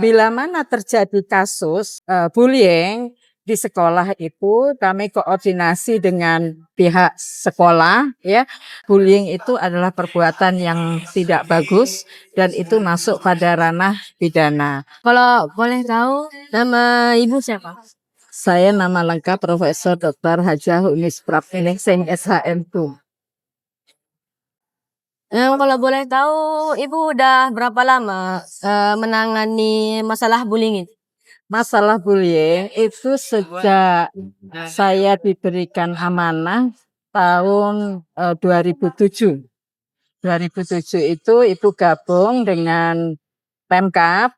bila mana terjadi kasus bullying di sekolah itu kami koordinasi dengan pihak sekolah ya. Bullying itu adalah perbuatan yang tidak bagus dan itu masuk pada ranah pidana. Kalau boleh tahu nama ibu siapa? Saya nama lengkap Profesor Dr. Hajah Unis Praptiningsih SHM2. Kalau boleh tahu ibu udah berapa lama menangani masalah bullying ini? Masalah bullying itu sejak saya diberikan amanah tahun 2007. 2007 itu Ibu gabung dengan Pemkab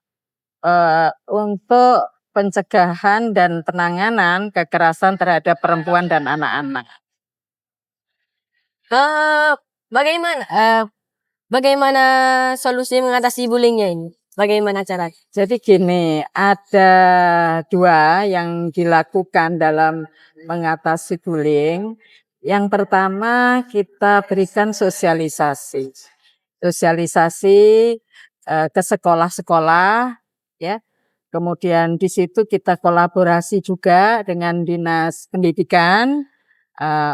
untuk pencegahan dan penanganan kekerasan terhadap perempuan dan anak-anak. Bagaimana solusi mengatasi bullyingnya ini? Bagaimana cara? Jadi gini, ada dua yang dilakukan dalam mengatasi bullying. Yang pertama kita berikan sosialisasi. Sosialisasi ke sekolah-sekolah ya. Kemudian di situ kita kolaborasi juga dengan Dinas Pendidikan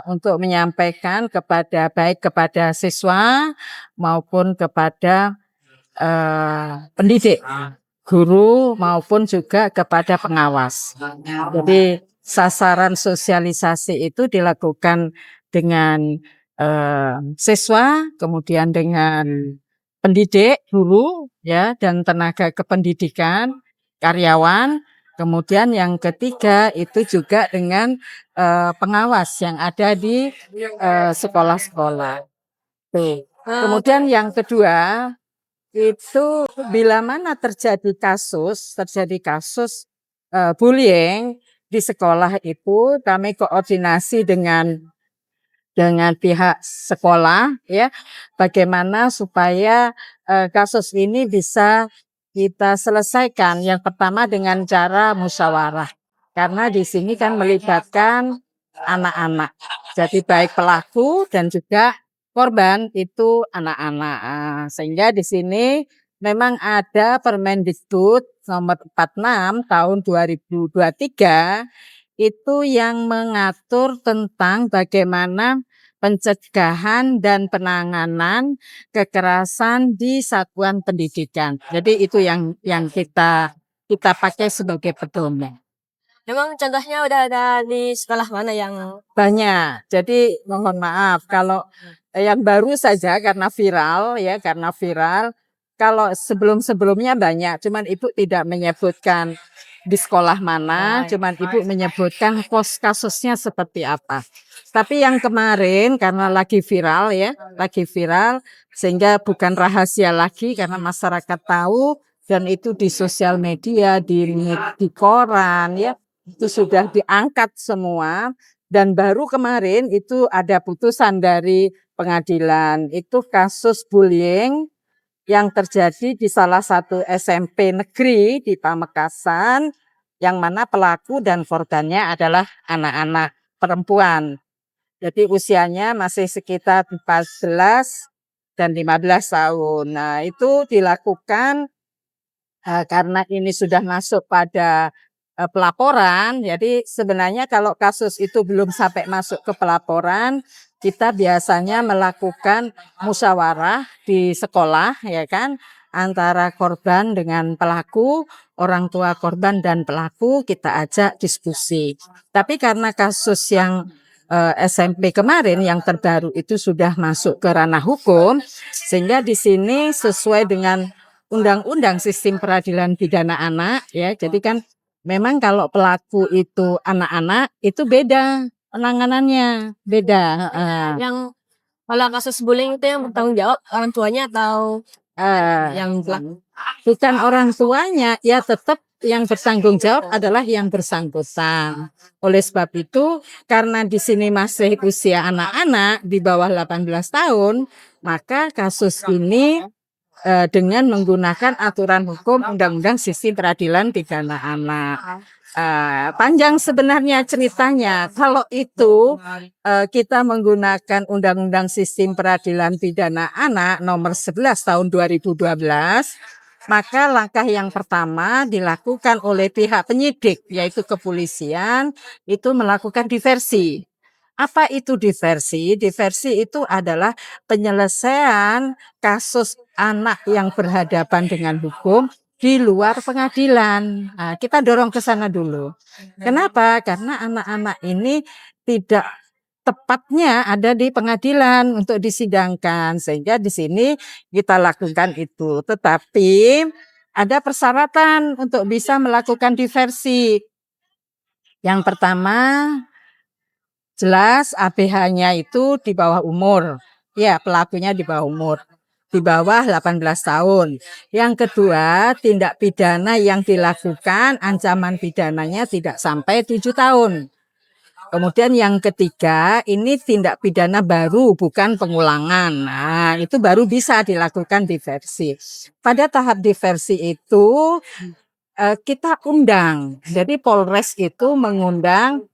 untuk menyampaikan baik kepada siswa maupun kepada pendidik, guru maupun juga kepada pengawas. Jadi sasaran sosialisasi itu dilakukan dengan siswa, kemudian dengan pendidik, guru, ya, dan tenaga kependidikan, karyawan. Kemudian yang ketiga itu juga dengan pengawas yang ada di sekolah-sekolah. Kemudian yang kedua itu bila mana terjadi kasus bullying di sekolah itu kami koordinasi dengan pihak sekolah ya, bagaimana supaya kasus ini bisa kita selesaikan. Yang pertama dengan cara musyawarah, karena di sini kan melibatkan anak-anak, jadi baik pelaku dan juga korban itu anak-anak. Sehingga di sini memang ada Permendikbud nomor 46 tahun 2023 itu yang mengatur tentang bagaimana pencegahan dan penanganan kekerasan di satuan pendidikan. Jadi itu yang kita pakai sebagai pedoman. Memang contohnya udah ada di sekolah mana yang banyak. Jadi mohon maaf kalau yang baru saja karena viral. Kalau sebelum-sebelumnya banyak, cuman Ibu tidak menyebutkan di sekolah mana, cuman Ibu menyebutkan kasusnya seperti apa. Tapi yang kemarin karena lagi viral sehingga bukan rahasia lagi karena masyarakat tahu dan itu di sosial media, di koran ya. Itu sudah diangkat semua dan baru kemarin itu ada putusan dari pengadilan. Itu kasus bullying yang terjadi di salah satu SMP negeri di Pamekasan yang mana pelaku dan korbannya adalah anak-anak perempuan. Jadi usianya masih sekitar 14 dan 15 tahun. Nah, itu dilakukan karena ini sudah masuk pada pelaporan. Jadi sebenarnya kalau kasus itu belum sampai masuk ke pelaporan, kita biasanya melakukan musyawarah di sekolah ya kan, antara korban dengan pelaku, orang tua korban dan pelaku kita ajak diskusi. Tapi karena kasus yang SMP kemarin yang terbaru itu sudah masuk ke ranah hukum, sehingga di sini sesuai dengan Undang-Undang Sistem Peradilan Pidana Anak ya. Jadi kan memang kalau pelaku itu anak-anak itu beda penanganannya, beda. yang kalau kasus bullying itu yang bertanggung jawab orang tuanya atau yang pelaku? Bukan orang tuanya, ya tetap yang bertanggung jawab adalah yang bersangkutan. Oleh sebab itu, karena di sini masih usia anak-anak di bawah 18 tahun, maka kasus ini dengan menggunakan aturan hukum Undang-Undang Sistem Peradilan Pidana Anak. Panjang sebenarnya ceritanya. Kalau itu kita menggunakan Undang-Undang Sistem Peradilan Pidana Anak nomor 11 tahun 2012, maka langkah yang pertama dilakukan oleh pihak penyidik, yaitu kepolisian, itu melakukan diversi. Apa itu diversi? Diversi itu adalah penyelesaian kasus anak yang berhadapan dengan hukum di luar pengadilan. Nah, kita dorong ke sana dulu. Kenapa? Karena anak-anak ini tidak tepatnya ada di pengadilan untuk disidangkan, sehingga di sini kita lakukan itu. Tetapi ada persyaratan untuk bisa melakukan diversi. Yang pertama, jelas ABH-nya itu di bawah umur. Ya, pelakunya di bawah umur. Di bawah 18 tahun. Yang kedua, tindak pidana yang dilakukan ancaman pidananya tidak sampai 7 tahun. Kemudian yang ketiga, ini tindak pidana baru, bukan pengulangan. Nah, itu baru bisa dilakukan diversi. Pada tahap diversi itu, kita undang. Jadi Polres itu mengundang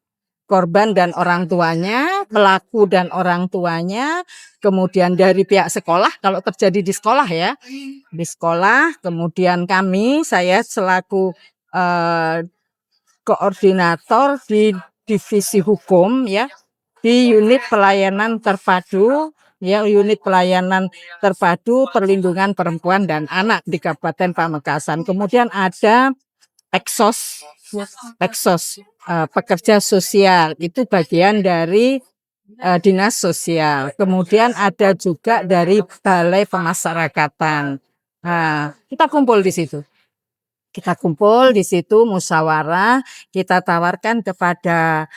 korban dan orang tuanya, pelaku dan orang tuanya, kemudian dari pihak sekolah, kalau terjadi di sekolah ya, di sekolah, kemudian saya selaku koordinator di divisi hukum ya, di unit pelayanan terpadu ya, unit pelayanan terpadu perlindungan perempuan dan anak di Kabupaten Pamekasan. Kemudian ada Eksos, pekerja sosial, itu bagian dari dinas sosial. Kemudian ada juga dari balai pemasyarakatan. Nah, kita kumpul di situ. Kita kumpul di situ, musyawarah, kita tawarkan kepada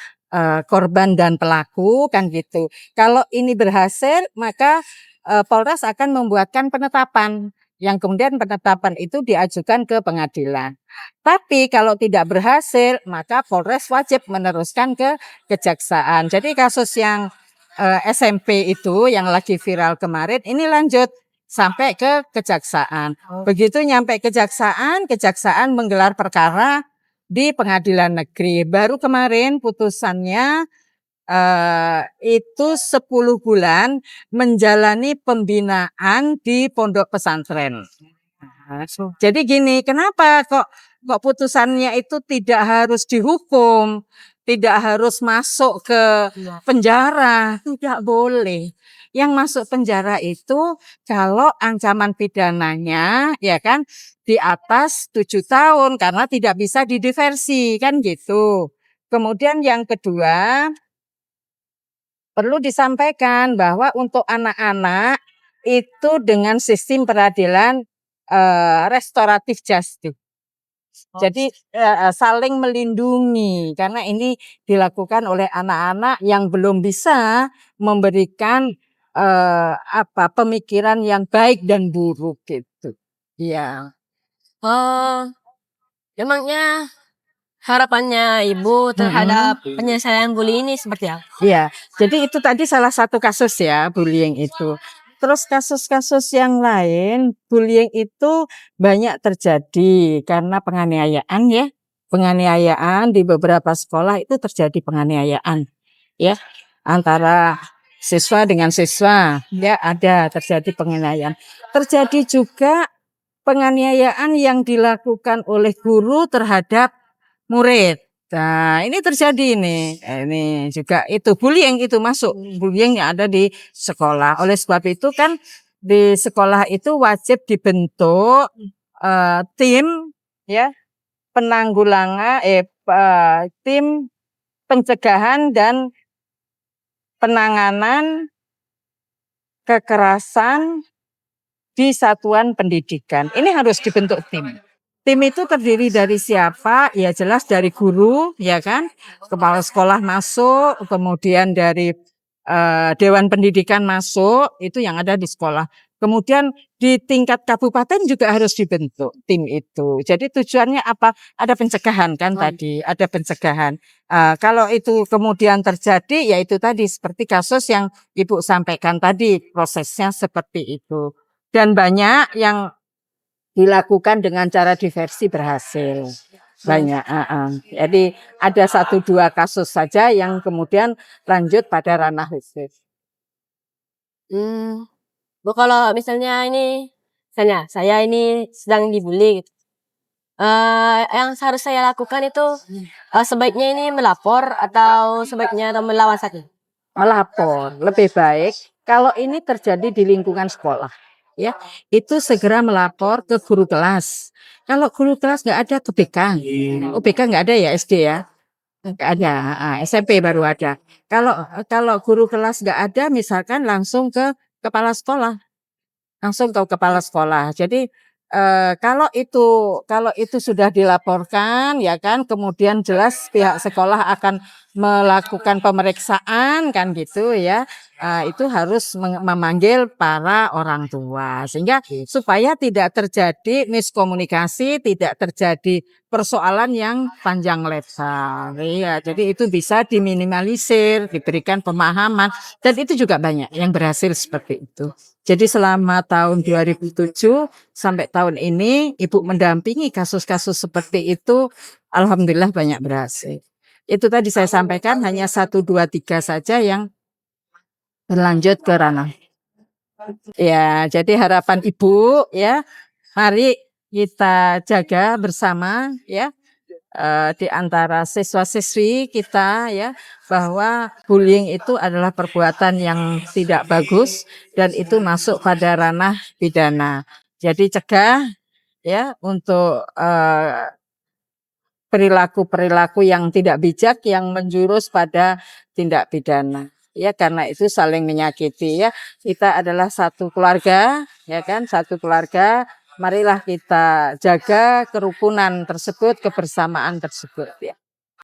korban dan pelaku, kan gitu. Kalau ini berhasil, maka Polres akan membuatkan penetapan, yang kemudian penetapan itu diajukan ke pengadilan. Tapi kalau tidak berhasil, maka Polres wajib meneruskan ke kejaksaan. Jadi kasus yang SMP itu yang lagi viral kemarin, ini lanjut sampai ke kejaksaan. Begitu nyampe kejaksaan, kejaksaan menggelar perkara di pengadilan negeri. Baru kemarin putusannya itu 10 bulan menjalani pembinaan di pondok pesantren. Jadi gini, kenapa kok putusannya itu tidak harus dihukum, tidak harus masuk ke penjara, tidak boleh. Yang masuk penjara itu kalau ancaman pidananya ya kan di atas 7 tahun karena tidak bisa didiversi kan gitu. Kemudian yang kedua, perlu disampaikan bahwa untuk anak-anak itu dengan sistem peradilan restoratif justice. Jadi saling melindungi karena ini dilakukan oleh anak-anak yang belum bisa memberikan pemikiran yang baik dan buruk gitu. Iya. Emangnya harapannya Ibu terhadap penyelesaian bullying ini seperti apa? Iya. Jadi itu tadi salah satu kasus ya, bullying itu. Terus kasus-kasus yang lain, bullying itu banyak terjadi karena penganiayaan ya. Penganiayaan di beberapa sekolah itu terjadi penganiayaan ya, antara siswa dengan siswa ya, ada terjadi penganiayaan. Terjadi juga penganiayaan yang dilakukan oleh guru terhadap murid. Nah, ini terjadi ini. Ini juga itu bullying itu masuk. Bullying yang ada di sekolah. Oleh sebab itu kan di sekolah itu wajib dibentuk tim ya, penanggulangan tim pencegahan dan penanganan kekerasan di satuan pendidikan. Ini harus dibentuk tim. Tim itu terdiri dari siapa? Ya jelas dari guru, ya kan? Kepala sekolah masuk, kemudian dari Dewan Pendidikan masuk, itu yang ada di sekolah. Kemudian di tingkat kabupaten juga harus dibentuk tim itu. Jadi tujuannya apa? Ada pencegahan kan tadi, ada pencegahan. Kalau itu kemudian terjadi, ya itu tadi seperti kasus yang Ibu sampaikan tadi, prosesnya seperti itu. Dan banyak yang dilakukan dengan cara diversi berhasil. Banyak. Jadi ada 1-2 kasus saja yang kemudian lanjut pada ranah khusus. Bu, kalau misalnya ini Misalnya saya ini sedang dibully gitu. Yang harus saya lakukan itu sebaiknya ini melapor atau sebaiknya melawan saja? Melapor lebih baik kalau ini terjadi di lingkungan sekolah, ya itu segera melapor ke guru kelas. Kalau guru kelas nggak ada ke BK, BK nggak ada ya SD ya, nggak ada, SMP baru ada. Kalau kalau guru kelas nggak ada, misalkan kepala sekolah, langsung ke kepala sekolah. Jadi kalau itu sudah dilaporkan, ya kan, kemudian jelas pihak sekolah akan melakukan pemeriksaan kan gitu ya. Itu harus memanggil para orang tua sehingga supaya tidak terjadi miskomunikasi, tidak terjadi persoalan yang panjang lebar. Iya, jadi itu bisa diminimalisir, diberikan pemahaman dan itu juga banyak yang berhasil seperti itu. Jadi selama tahun 2007 sampai tahun ini Ibu mendampingi kasus-kasus seperti itu, alhamdulillah banyak berhasil. Itu tadi saya sampaikan hanya 1, 2, 3 saja yang berlanjut ke ranah. Ya, jadi harapan Ibu ya, mari kita jaga bersama ya di antara siswa-siswi kita ya bahwa bullying itu adalah perbuatan yang tidak bagus dan itu masuk pada ranah pidana. Jadi cegah ya untuk perilaku-perilaku yang tidak bijak yang menjurus pada tindak pidana. Ya karena itu saling menyakiti ya. Kita adalah satu keluarga, ya kan? Satu keluarga. Marilah kita jaga kerukunan tersebut, kebersamaan tersebut ya.